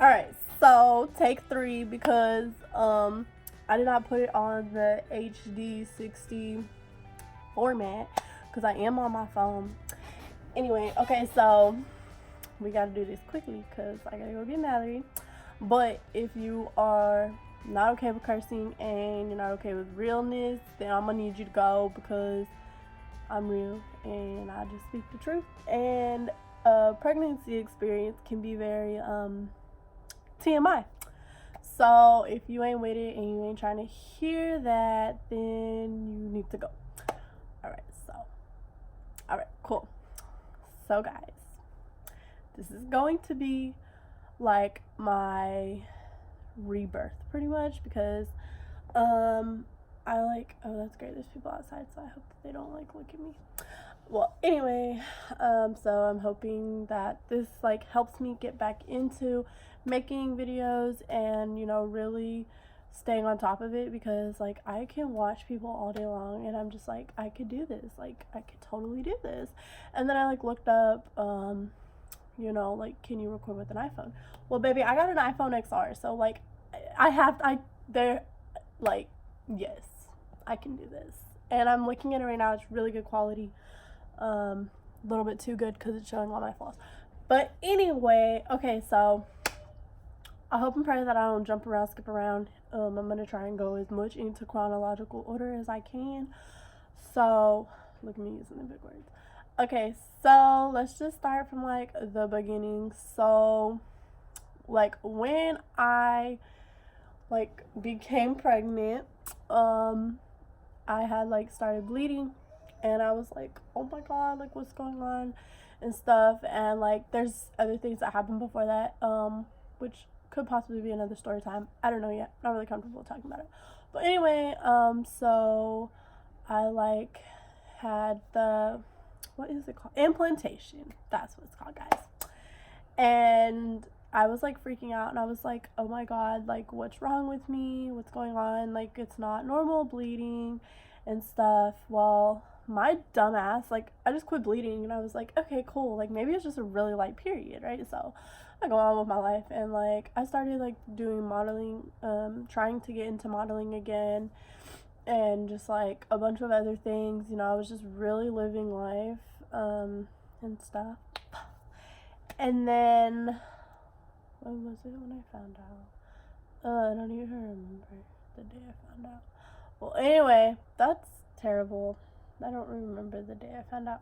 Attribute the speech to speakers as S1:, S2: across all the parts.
S1: All right, so take 3 because I did not put it on the HD 60 format because I am on my phone. Anyway, okay, so we gotta do this quickly because I gotta go get Mallory. But if you are not okay with cursing and you're not okay with realness, then I'm gonna need you to go because I'm real and I just speak the truth. And pregnancy experience can be very TMI. So if you ain't with it and you ain't trying to hear that, then you need to go. Alright, cool. So guys, this is going to be like my rebirth pretty much because I like, oh, that's great, there's people outside, so I hope that they don't like look at me. Well, anyway, so I'm hoping that this like helps me get back into making videos and, you know, really staying on top of it because like I can watch people all day long and I'm just like, I could do this, like I could totally do this. And then I like looked up you know, like, can you record with an iPhone? Well, baby, I got an iPhone XR, so like they're like, yes, I can do this. And I'm looking at it right now. It's really good quality. A little bit too good because it's showing all my flaws. But anyway, okay, so I hope and pray that I don't jump around, skip around. I'm gonna try and go as much into chronological order as I can. So, look at me using the big words. Okay, so let's just start from like the beginning. So, like when I like became pregnant, I had like started bleeding and I was like, oh my god, like what's going on and stuff. And like there's other things that happened before that, which could possibly be another story time. I don't know yet. Not really comfortable talking about it. But anyway, so I like had the, what is it called? Implantation. That's what it's called, guys. And I was like freaking out and I was like, oh my god, like what's wrong with me? What's going on? Like it's not normal bleeding and stuff. Well, my dumbass, like I just quit bleeding and I was like, okay, cool. Like maybe it's just a really light period, right? So I go on with my life and like I started like doing modeling, trying to get into modeling again and just like a bunch of other things. You know, I was just really living life, and stuff. And then when was it when I found out? I don't even remember the day I found out. Well, anyway, that's terrible. I don't remember the day I found out.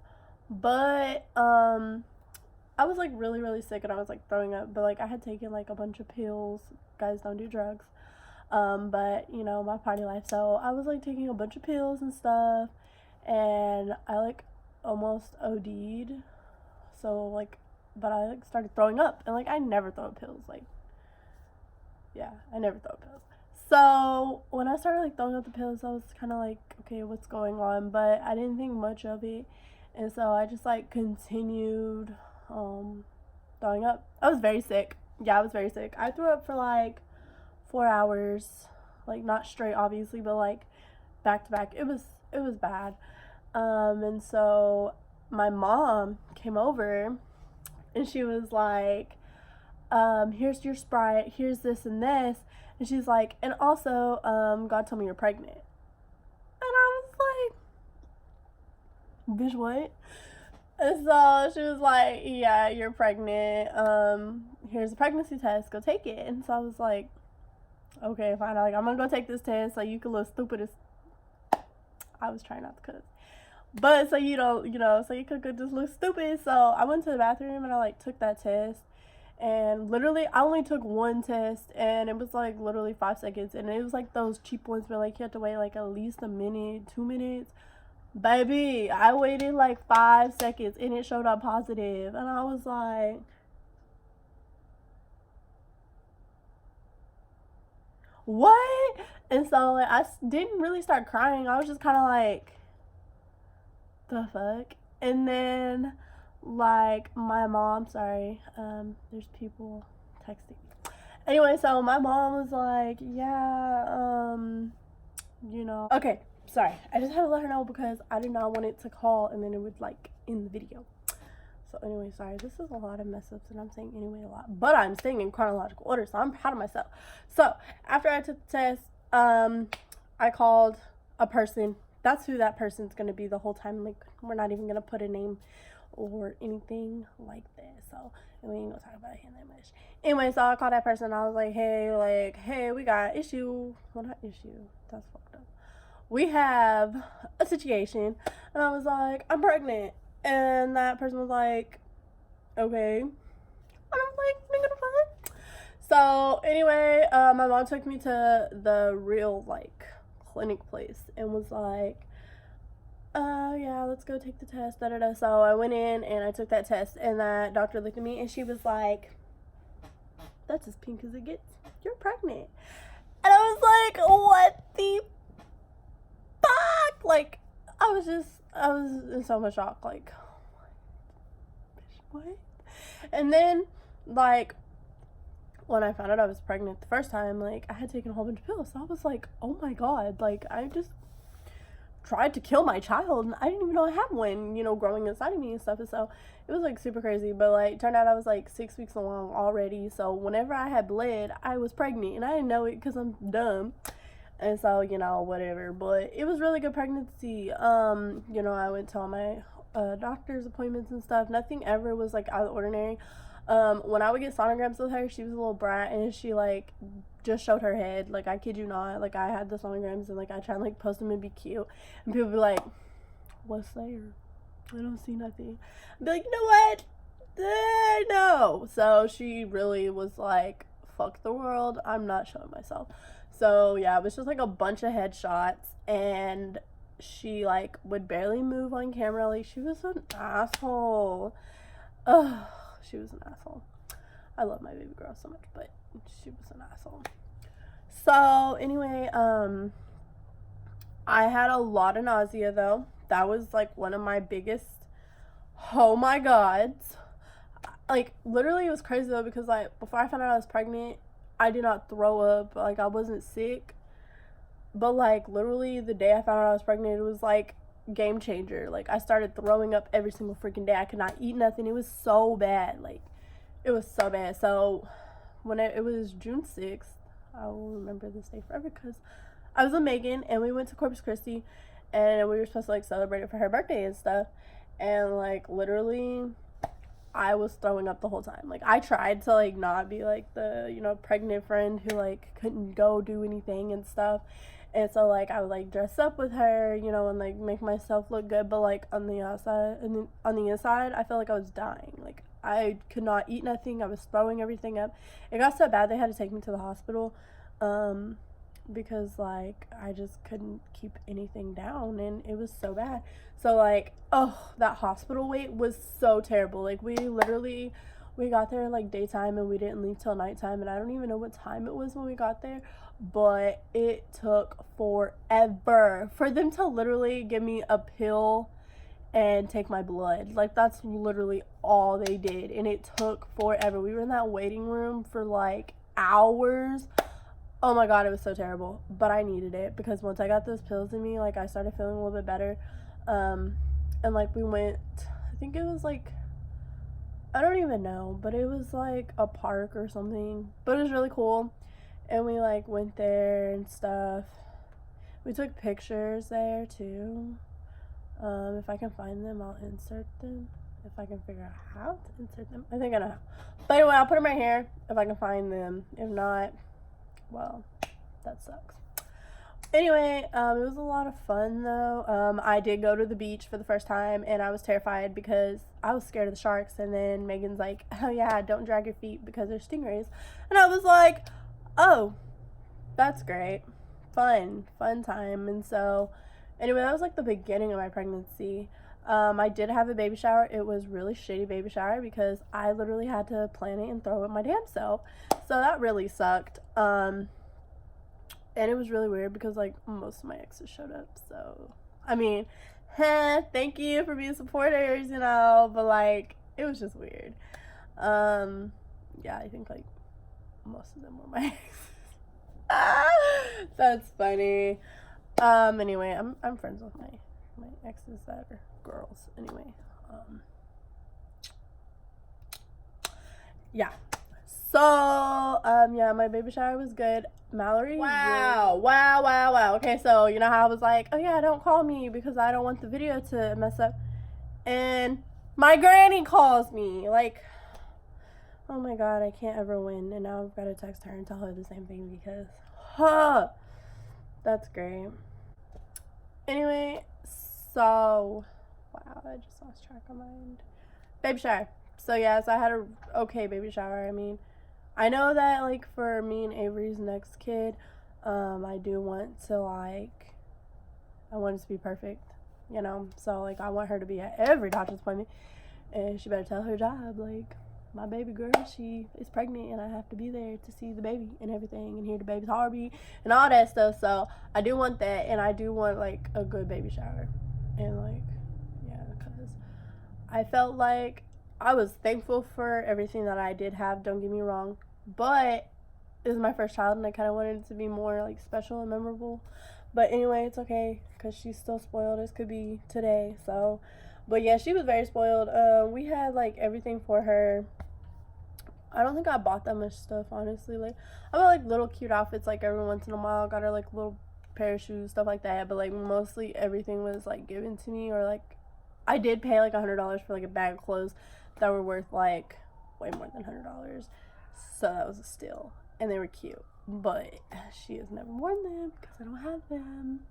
S1: But I was like really really sick and I was like throwing up, but like I had taken like a bunch of pills. Guys, don't do drugs. But you know, my party life. So I was like taking a bunch of pills and stuff and I like almost OD'd. So like, but I like started throwing up and like I never throw up pills. Like, yeah, I never throw up pills. So when I started like throwing up the pills, I was kind of like, okay, what's going on? But I didn't think much of it, and so I just like continued throwing up. I was very sick. Yeah, I was very sick. I threw up for like 4 hours, like not straight, obviously, but like back to back. It was bad. And so my mom came over and she was like, here's your Sprite, here's this and this. And she's like, and also, God told me you're pregnant. And I was like, bitch, what? And so she was like, yeah, you're pregnant. Here's a pregnancy test. Go take it. And so I was like, okay, fine. Like, I'm gonna go take this test so you can look stupid as. I was trying not to cuss. But so you don't, you know, so you could just look stupid. So I went to the bathroom and I like took that test. And literally, I only took one test and it was like literally 5 seconds. And it was like those cheap ones where like you have to wait like at least a minute, 2 minutes. Baby, I waited like 5 seconds and it showed up positive. And I was like, what? And so like I didn't really start crying. I was just kind of like, the fuck? And then like my mom, sorry, there's people texting me. Anyway, so my mom was like, yeah, you know, okay, sorry, I just had to let her know because I did not want it to call and then it would like end the video. So anyway, sorry, this is a lot of mess ups and I'm saying anyway a lot, but I'm saying in chronological order, so I'm proud of myself. So after I took the test, I called a person. That's who that person's gonna be the whole time. Like, we're not even gonna put a name or anything like that. So, and we ain't gonna talk about him that much. Anyway, so I called that person. I was like, hey, we got issue. Well, not issue. That's fucked up. We have a situation. And I was like, I'm pregnant. And that person was like, okay. And I was like, nigga, the fuck? So anyway, my mom took me to the real, like, clinic place and was like, yeah, let's go take the test, da da da. So I went in and I took that test, and that doctor looked at me and she was like, that's as pink as it gets. You're pregnant. And I was like, what the fuck? Like, I was in so much shock. Like, what? And then, like, when I found out I was pregnant the first time, like, I had taken a whole bunch of pills. So I was like, oh my god, like, I just tried to kill my child and I didn't even know I had one, you know, growing inside of me and stuff. And so it was like super crazy. But like, turned out I was like 6 weeks along already. So whenever I had bled, I was pregnant and I didn't know it because I'm dumb. And so, you know, whatever. But it was really good pregnancy. You know, I went to all my doctor's appointments and stuff. Nothing ever was like out of the ordinary. When I would get sonograms with her, she was a little brat and she like just showed her head. Like, I kid you not. Like, I had the sonograms and like I try and like post them and be cute, and people be like, what's there? I don't see nothing. I'd be like, you know what? No. So she really was like, fuck the world, I'm not showing myself. So yeah, it was just like a bunch of headshots, and she like would barely move on camera. Like, she was an asshole. Ugh, she was an asshole. I love my baby girl so much, but she was an asshole. So anyway, I had a lot of nausea though. That was like one of my biggest, oh my gods. Like, literally it was crazy though, because like before I found out I was pregnant, I did not throw up. Like, I wasn't sick. But like, literally the day I found out I was pregnant, it was like game changer. Like, I started throwing up every single freaking day. I could not eat nothing. It was so bad. Like, it was so bad. So when it was June 6th, I will remember this day forever because I was with Megan and we went to Corpus Christi and we were supposed to like celebrate it for her birthday and stuff. And like, literally I was throwing up the whole time. Like, I tried to like not be like the, you know, pregnant friend who like couldn't go do anything and stuff. And so like, I would like dress up with her, you know, and like make myself look good, but like on the outside and on the inside, I felt like I was dying. Like, I could not eat nothing. I was throwing everything up. It got so bad they had to take me to the hospital, because like I just couldn't keep anything down and it was so bad. So like, oh, that hospital wait was so terrible. Like, we got there like daytime and we didn't leave till nighttime, and I don't even know what time it was when we got there, but it took forever for them to literally give me a pill and take my blood. Like, that's literally all they did, and it took forever. We were in that waiting room for like hours. Oh my god, it was so terrible, but I needed it because once I got those pills in me, like, I started feeling a little bit better. And like, we went, I think it was like, I don't even know, but it was like a park or something, but it was really cool. And we like went there and stuff. We took pictures there too. If I can find them, I'll insert them. If I can figure out how to insert them, I think I know how. But anyway, I'll put them right here if I can find them. If not, well, that sucks. Anyway, it was a lot of fun though. I did go to the beach for the first time and I was terrified because I was scared of the sharks, and then Megan's like, oh yeah, don't drag your feet because there's stingrays. And I was like, oh, that's great. Fun time. And so anyway, that was like the beginning of my pregnancy. I did have a baby shower. It was really shitty baby shower because I literally had to plan it and throw it my damn self. So that really sucked. And it was really weird because like most of my exes showed up. So, I mean, thank you for being supporters, you know, but like, it was just weird. Yeah, I think like most of them were my exes. That's funny. Anyway, I'm friends with my exes that are girls. Anyway, yeah. So, yeah, my baby shower was good. Mallory. Wow. Okay, so you know how I was like, oh yeah, don't call me because I don't want the video to mess up. And my granny calls me. Like, oh my god, I can't ever win. And now I've got to text her and tell her the same thing because, huh, that's great. Anyway, so, wow, I just lost track of mine. Baby shower. So, yes, I had a okay baby shower. I mean, I know that, like, for me and Avery's next kid, I do want to, like, I want it to be perfect, you know? So, like, I want her to be at every doctor's appointment, and she better tell her job, like, my baby girl, she is pregnant, and I have to be there to see the baby and everything, and hear the baby's heartbeat, and all that stuff. So, I do want that, and I do want, like, a good baby shower. And, like, yeah, because I felt like I was thankful for everything that I did have, don't get me wrong, but it was my first child, and I kind of wanted it to be more, like, special and memorable. But anyway, it's okay, because she's still spoiled as could be today, so. But yeah, she was very spoiled. We had, like, everything for her. I don't think I bought that much stuff, honestly. Like, I bought, like, little cute outfits, like, every once in a while. Got her, like, little pair of shoes, stuff like that. But, like, mostly everything was, like, given to me. Or, like, I did pay, like, $100 for, like, a bag of clothes that were worth, like, way more than $100. So that was a steal. And they were cute. But she has never worn them because I don't have them.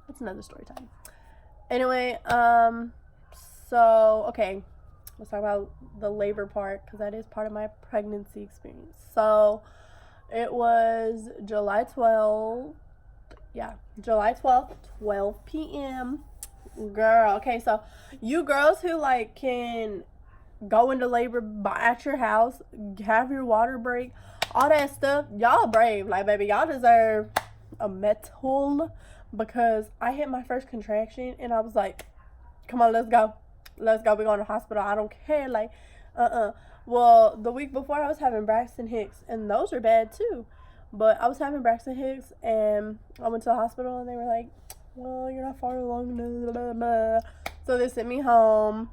S1: That's another story time. Anyway, so, okay, let's talk about the labor part because that is part of my pregnancy experience. So, it was July 12th. Yeah, July 12th, 12 p.m. Girl, okay, so you girls who, like, can go into labor at your house, have your water break, all that stuff, y'all brave. Like, baby, y'all deserve a medal because I hit my first contraction and I was like, come on, let's go. We're going to the hospital. I don't care. Like, Well, the week before I was having Braxton Hicks, and those are bad too. But I was having Braxton Hicks, and I went to the hospital, and they were like, well, you're not far along. Blah, blah, blah. So they sent me home.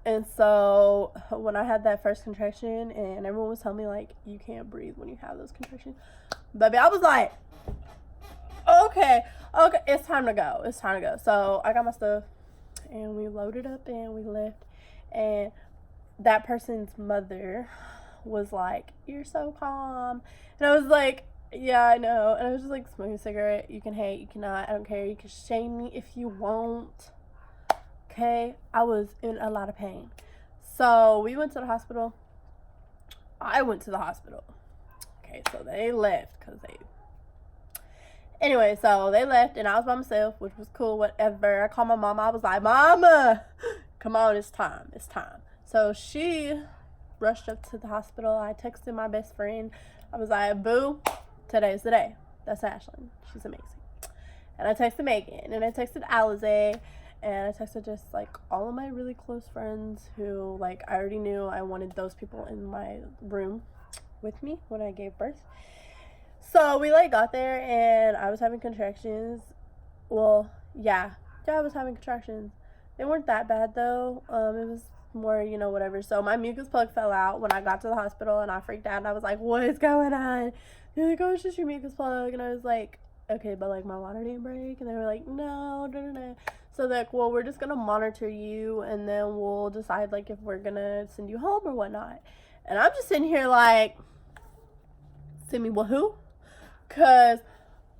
S1: And so when I had that first contraction, and everyone was telling me, like, you can't breathe when you have those contractions, baby, I was like, okay, it's time to go. So I got my stuff, and we loaded up, and we left. And that person's mother was like, you're so calm. And I was like, yeah, I know. And I was just like, smoking a cigarette. You can hate, you cannot, I don't care. You can shame me if you want. Okay, I was in a lot of pain. So we went to the hospital. I went to the hospital. Okay, so they left because they. Anyway, so they left and I was by myself, which was cool, whatever. I called my mama. I was like, Mama, come on, it's time. So she rushed up to the hospital. I texted my best friend. I was like, boo, today's the day. That's Ashlyn. She's amazing. And I texted Megan and I texted Alize. And I texted just, like, all of my really close friends who, like, I already knew I wanted those people in my room with me when I gave birth. So we, like, got there, and I was having contractions. Well, yeah, I was having contractions. They weren't that bad, though. It was more, you know, whatever. So my mucus plug fell out when I got to the hospital, and I freaked out, and I was like, what is going on? They're like, oh, it's just your mucus plug. And I was like, okay, but, like, my water didn't break. And they were like, no, no. So they're like, well, we're just gonna monitor you, and then we'll decide, like, if we're gonna send you home or whatnot. And I'm just sitting here like, send me who? Cause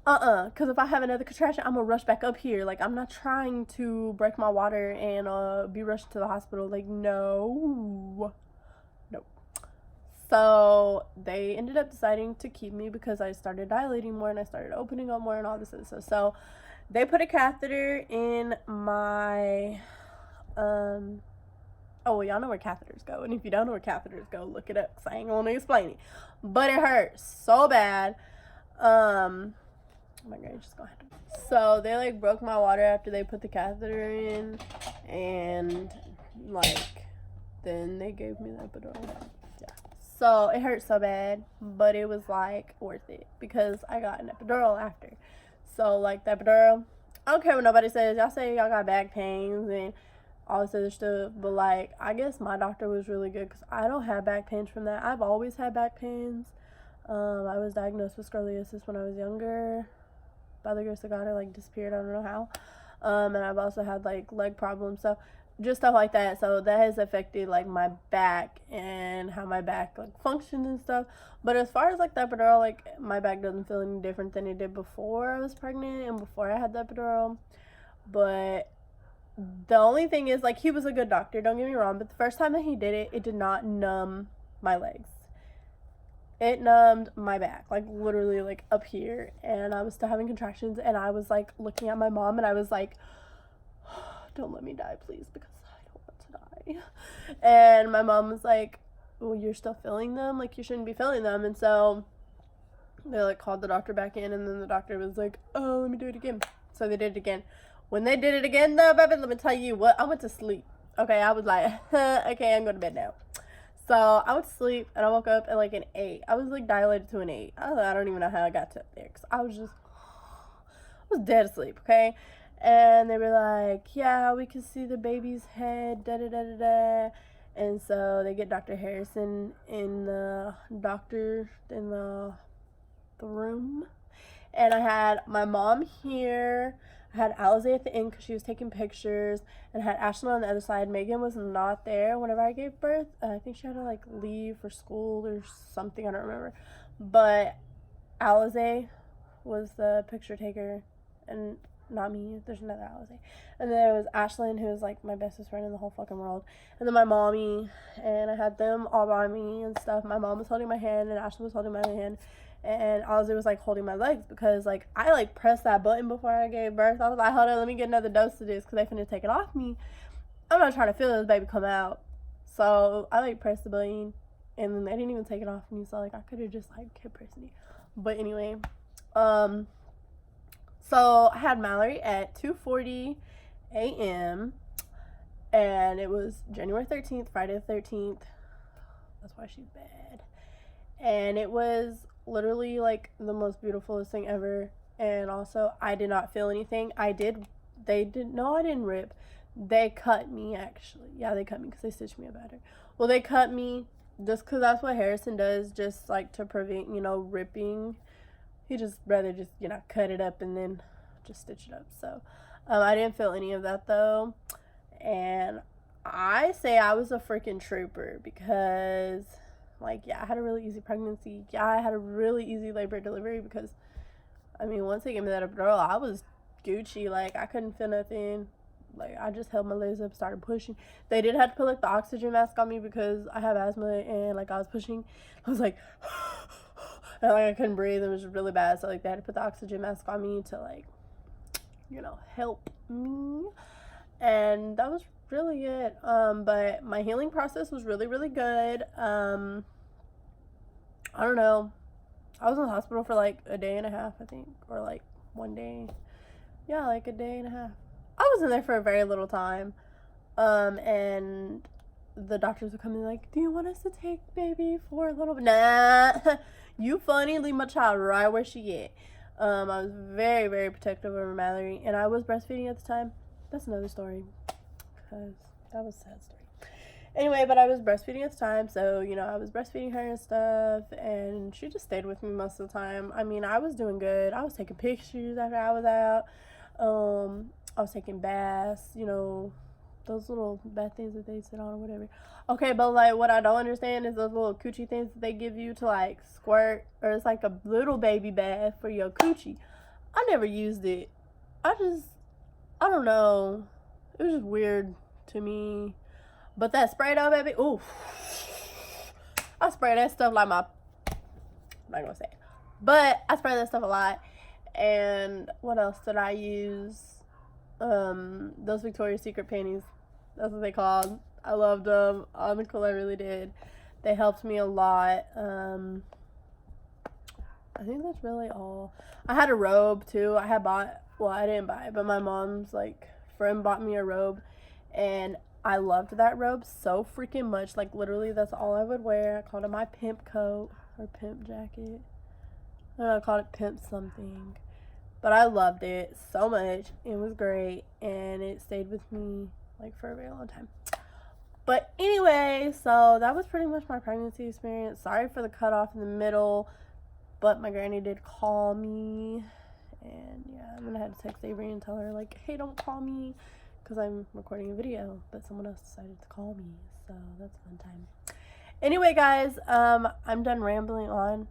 S1: if I have another contraction, I'm gonna rush back up here. Like, I'm not trying to break my water and be rushed to the hospital. Like, no. So they ended up deciding to keep me because I started dilating more and I started opening up more and all this other stuff. So they put a catheter in my, oh, well, y'all know where catheters go. And if you don't know where catheters go, look it up because I ain't going to explain it. But it hurts so bad. Oh my God, just go ahead. So they, like, broke my water after they put the catheter in. And, like, then they gave me the epidural. Yeah. So it hurt so bad, but it was, like, worth it because I got an epidural after. So, like, the epidural, I don't care what nobody says. Y'all say y'all got back pains and all this other stuff. But like, I guess my doctor was really good because I don't have back pains from that. I've always had back pains. I was diagnosed with scoliosis when I was younger. By the grace of God, it like disappeared. I don't know how. And I've also had like leg problems. So just stuff like that. So that has affected like my back and how my back like functions and stuff. But as far as like the epidural, like my back doesn't feel any different than it did before I was pregnant and before I had the epidural. But the only thing is, like, he was a good doctor, don't get me wrong, but the first time that he did it, it did not numb my legs. It numbed my back, like, literally, like, up here, and I was still having contractions, and I was, like, looking at my mom, and I was like, don't let me die, please, because I don't want to die. And my mom was like, well, you're still feeling them? Like, you shouldn't be feeling them. And so they, like, called the doctor back in, and then the doctor was like, oh, let me do it again. So they did it again. When they did it again, though, baby, let me tell you what, I went to sleep. Okay, I was like, okay, I'm going to bed now. So I went to sleep, and I woke up at, like, an 8. I was, like, dilated to an 8. I don't even know how I got to there, because I was dead asleep, okay? And they were like, yeah, we can see the baby's head, da-da-da-da-da. And so they get Dr. Harrison in the room. And I had my mom here. I had Alize at the end because she was taking pictures, and I had Ashlyn on the other side. Megan was not there whenever I gave birth. I think she had to like leave for school or something. I don't remember. But Alize was the picture taker, and not me. There's another Alize. And then there was Ashlyn, who was like my bestest friend in the whole fucking world. And then my mommy, and I had them all by me and stuff. My mom was holding my hand, and Ashlyn was holding my hand. And Ozzy was like holding my legs because like I like pressed that button before I gave birth. I was like, hold on, let me get another dose of this because they finna take it off me. I'm not trying to feel this baby come out. So I like pressed the button, and then they didn't even take it off me. So like I could have just like kept pressing it. But anyway, so I had Mallory at 2:40 a.m. and it was January 13th, Friday the 13th. That's why she's bad. And it was literally like the most beautifulest thing ever. And also I did not feel anything. I didn't rip. They cut me, actually. Yeah, they cut me because they stitched me up better. Well, they cut me just because that's what Harrison does, just like to prevent, ripping. He just rather just, cut it up and then just stitch it up. So I didn't feel any of that though. And I say I was a freaking trooper because like, yeah, I had a really easy pregnancy. Yeah, I had a really easy labor delivery because, once they gave me that epidural, I was Gucci. Like, I couldn't feel nothing. Like, I just held my legs up, started pushing. They did have to put, like, the oxygen mask on me because I have asthma and, like, I was pushing. I was like, and, like, I couldn't breathe. It was really bad. So, like, they had to put the oxygen mask on me to, like, help me. And that was really it. But my healing process was really, really good. I don't know. I was in the hospital for like a day and a half, I think, or like one day. Yeah, like a day and a half. I was in there for a very little time. And the doctors would come in like, do you want us to take baby for a little bit? Nah, you funny, leave my child right where she at. I was very, very protective over Mallory, and I was breastfeeding at the time. That's another story, because that was a sad story. Anyway, but I was breastfeeding at the time, so, I was breastfeeding her and stuff, and she just stayed with me most of the time. I was doing good. I was taking pictures after I was out. I was taking baths, those little bath things that they sit on or whatever. Okay, but, like, what I don't understand is those little coochie things that they give you to, like, squirt, or it's like a little baby bath for your coochie. I never used it. I don't know. It was just weird to me. But that spray though, baby, ooh. I spray that stuff like I'm not gonna say it. But I spray that stuff a lot. And what else did I use? Those Victoria's Secret panties. That's what they called. I loved them. Cool, I really did. They helped me a lot. I think that's really all. I had a robe too. I didn't buy it, but my mom's like friend bought me a robe, and I loved that robe so freaking much. Like, literally, that's all I would wear. I called it my pimp coat or pimp jacket. I don't know, I called it pimp something. But I loved it so much. It was great, and it stayed with me like for a very long time. But anyway, so that was pretty much my pregnancy experience. Sorry for the cutoff in the middle, but my granny did call me, and yeah, I'm gonna have to text Avery and tell her like, hey, don't call me, because I'm recording a video, but someone else decided to call me, so that's a fun time. Anyway, guys, I'm done rambling on.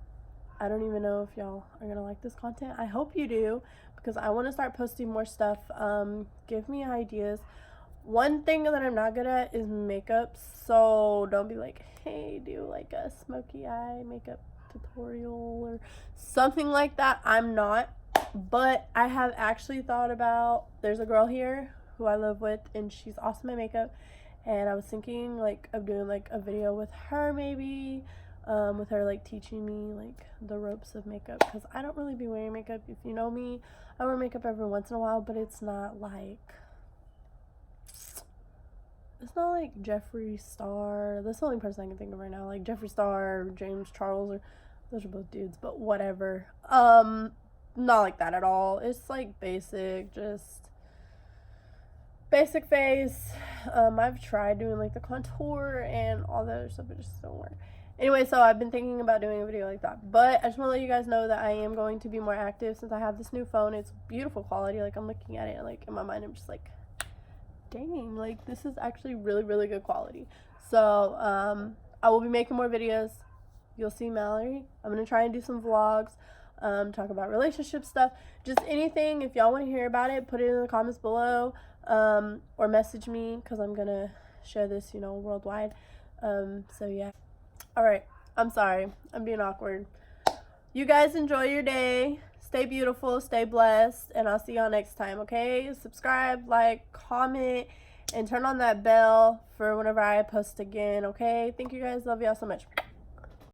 S1: I don't even know if y'all are gonna like this content. I hope you do, because I want to start posting more stuff. Give me ideas. One thing that I'm not good at is makeup, so don't be like, hey, do like a smoky eye makeup tutorial or something like that. I'm not, but I have actually thought about, there's a girl here who I live with, and she's awesome at makeup, and I was thinking like of doing like a video with her, maybe with her like teaching me like the ropes of makeup, because I don't really be wearing makeup. If you know me, I wear makeup every once in a while, but it's not like Jeffree Star. That's the only person I can think of right now. Like Jeffree Star, or James Charles, or those are both dudes, but whatever. Not like that at all. It's like basic, just basic face. I've tried doing like the contour and all that other stuff, but it just don't work. Anyway, so I've been thinking about doing a video like that, but I just want to let you guys know that I am going to be more active since I have this new phone. It's beautiful quality. Like I'm looking at it, and like in my mind I'm just like, dang, like this is actually really, really good quality. So I will be making more videos. You'll see Mallory. I'm gonna try and do some vlogs, talk about relationship stuff, just anything. If y'all want to hear about it, put it in the comments below, or message me, because I'm gonna share this, you know, worldwide. So yeah. All right, I'm sorry, I'm being awkward. You guys enjoy your day. Stay beautiful, stay blessed, and I'll see y'all next time, okay? Subscribe, like, comment, and turn on that bell for whenever I post again, okay? Thank you guys. Love y'all so much.